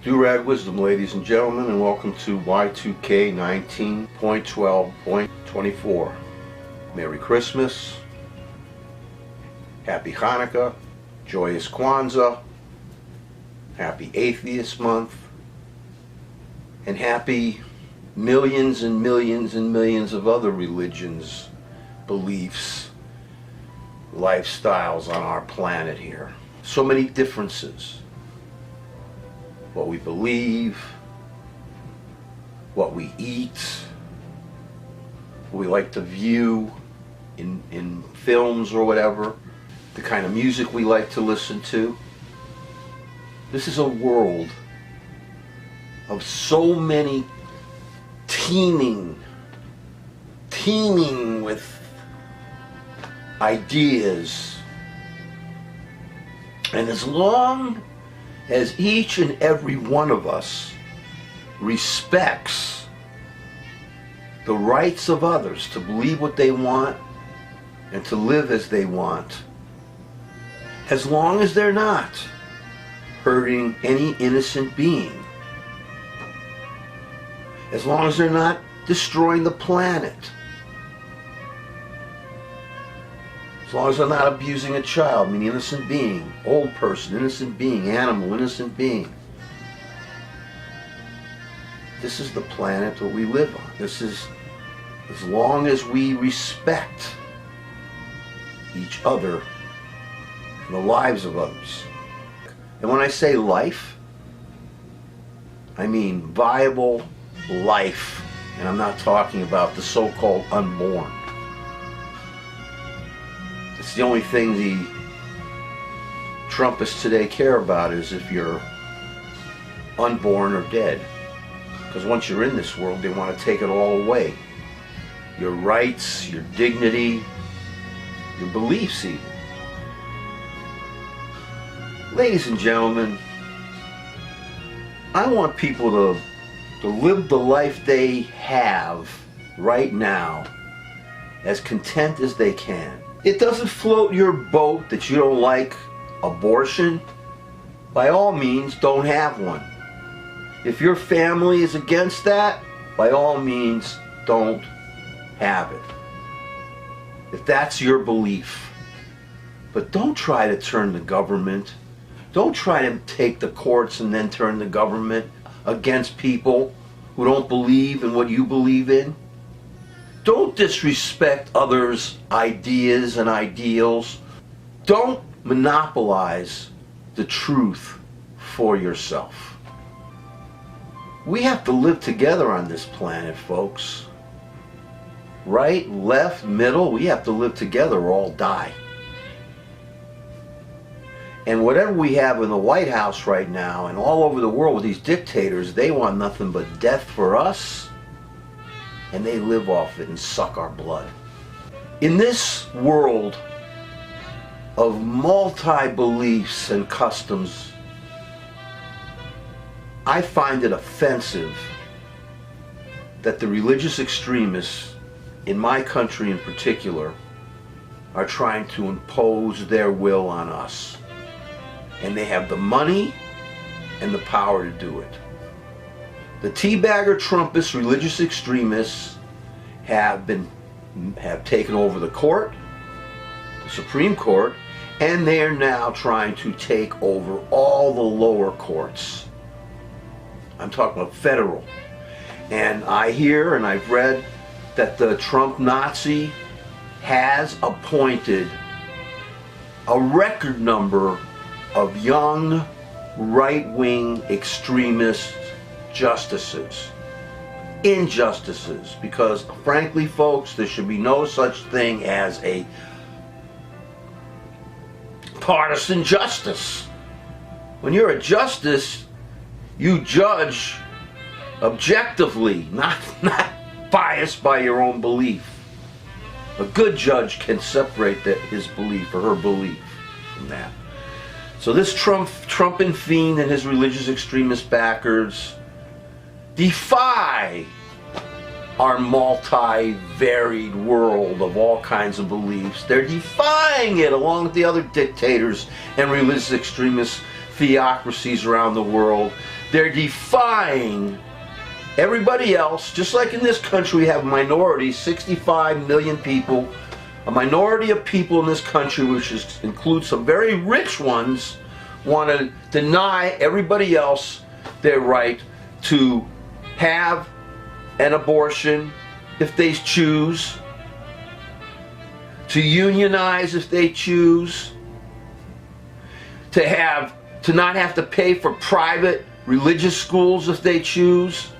Do-Rad Wisdom, ladies and gentlemen, and welcome to Y2K 19.12.24. Merry Christmas, Happy Hanukkah, Joyous Kwanzaa, Happy Atheist Month, and happy millions and millions and millions of other religions, beliefs, lifestyles on our planet here. So many differences. What we believe, what we eat, what we like to view in films or whatever, the kind of music we like to listen to. This is a world of so many teeming with ideas. And as long as each and every one of us respects the rights of others to believe what they want and to live as they want, as long as they're not hurting any innocent being, as long as they're not destroying the planet, as long as they're not abusing a child, I mean innocent being, old person, innocent being, animal, innocent being. This is the planet that we live on. This is, as long as we respect each other and the lives of others. And when I say life, I mean viable life. And I'm not talking about the so-called unborn. It's the only thing the Trumpists today care about is if you're unborn or dead. Because once you're in this world, they want to take it all away. Your rights, your dignity, your beliefs even. Ladies and gentlemen, I want people to live the life they have right now as content as they can. It doesn't float your boat that you don't like abortion. By all means, don't have one. If your family is against that, by all means, don't have it. If that's your belief. But don't try to turn the government. Don't try to take the courts and then turn the government against people who don't believe in what you believe in. Don't disrespect others' ideas and ideals. Don't monopolize the truth for yourself. We have to live together on this planet, folks. Right, left, middle, we have to live together or all die. And whatever we have in the White House right now and all over the world with these dictators, they want nothing but death for us. And they live off it and suck our blood. In this world of multi-beliefs and customs, I find it offensive that the religious extremists, in my country in particular, are trying to impose their will on us. And they have the money and the power to do it. The teabagger Trumpist religious extremists have taken over the court, the Supreme Court, and they are now trying to take over all the lower courts. I'm talking about federal. And I hear and I've read that the Trump Nazi has appointed a record number of young right-wing extremist justices, injustices, because frankly folks, there should be no such thing as a partisan justice. When you're a justice, you judge objectively, not biased by your own belief. A good judge can separate his belief or her belief from that. So this Trumpin' fiend and his religious extremist backers defy our multi-varied world of all kinds of beliefs. They're defying it along with the other dictators and religious extremist theocracies around the world They're defying everybody else. Just like in this country we have minorities, 65 million people, a minority of people in this country, which includes some very rich ones, want to deny everybody else their right to have an abortion if they choose, to unionize if they choose, to not have to pay for private religious schools if they choose,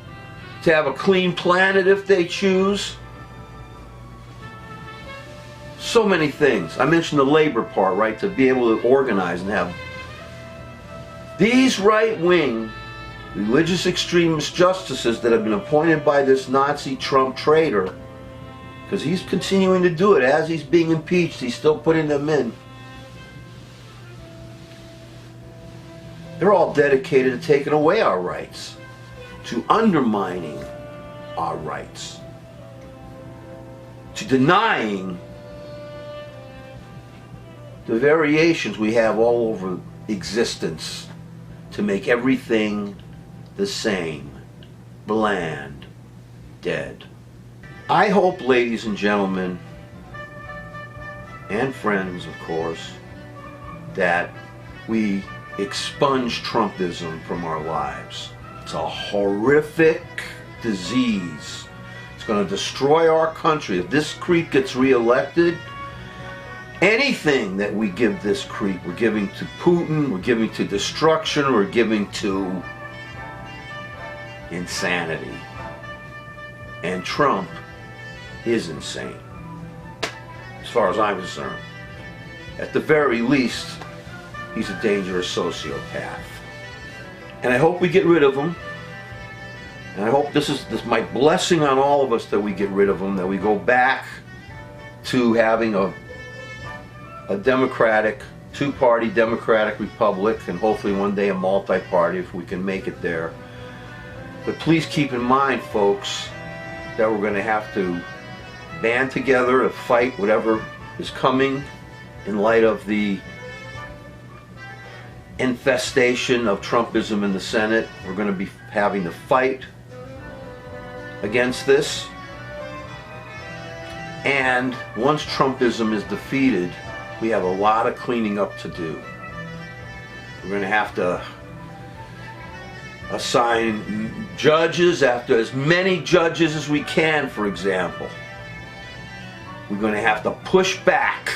to have a clean planet if they choose. So many things. I mentioned the labor part, right? To be able to organize and have these right-wing religious extremist justices that have been appointed by this Nazi Trump traitor, because he's continuing to do it as he's being impeached. He's still putting them in. They're all dedicated to taking away our rights, to undermining our rights, to denying the variations we have all over existence, to make everything the same, bland, dead. I hope, ladies and gentlemen, and friends, of course, that we expunge Trumpism from our lives. It's a horrific disease. It's going to destroy our country. If this creep gets reelected, anything that we give this creep, we're giving to Putin, we're giving to destruction, we're giving to insanity. And Trump is insane, as far as I'm concerned. At the very least, he's a dangerous sociopath. And I hope we get rid of him. And I hope this is my blessing on all of us, that we get rid of him, that we go back to having a democratic, two-party democratic republic, and hopefully one day a multi-party if we can make it there. But please keep in mind, folks, that we're going to have to band together to fight whatever is coming in light of the infestation of Trumpism in the Senate. We're going to be having to fight against this. And once Trumpism is defeated, we have a lot of cleaning up to do. We're going to have to assign judges, after as many judges as we can, for example. We're going to have to push back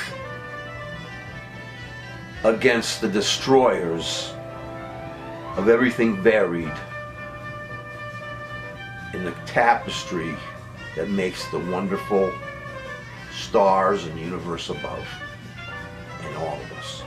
against the destroyers of everything varied in the tapestry that makes the wonderful stars and universe above in all of us.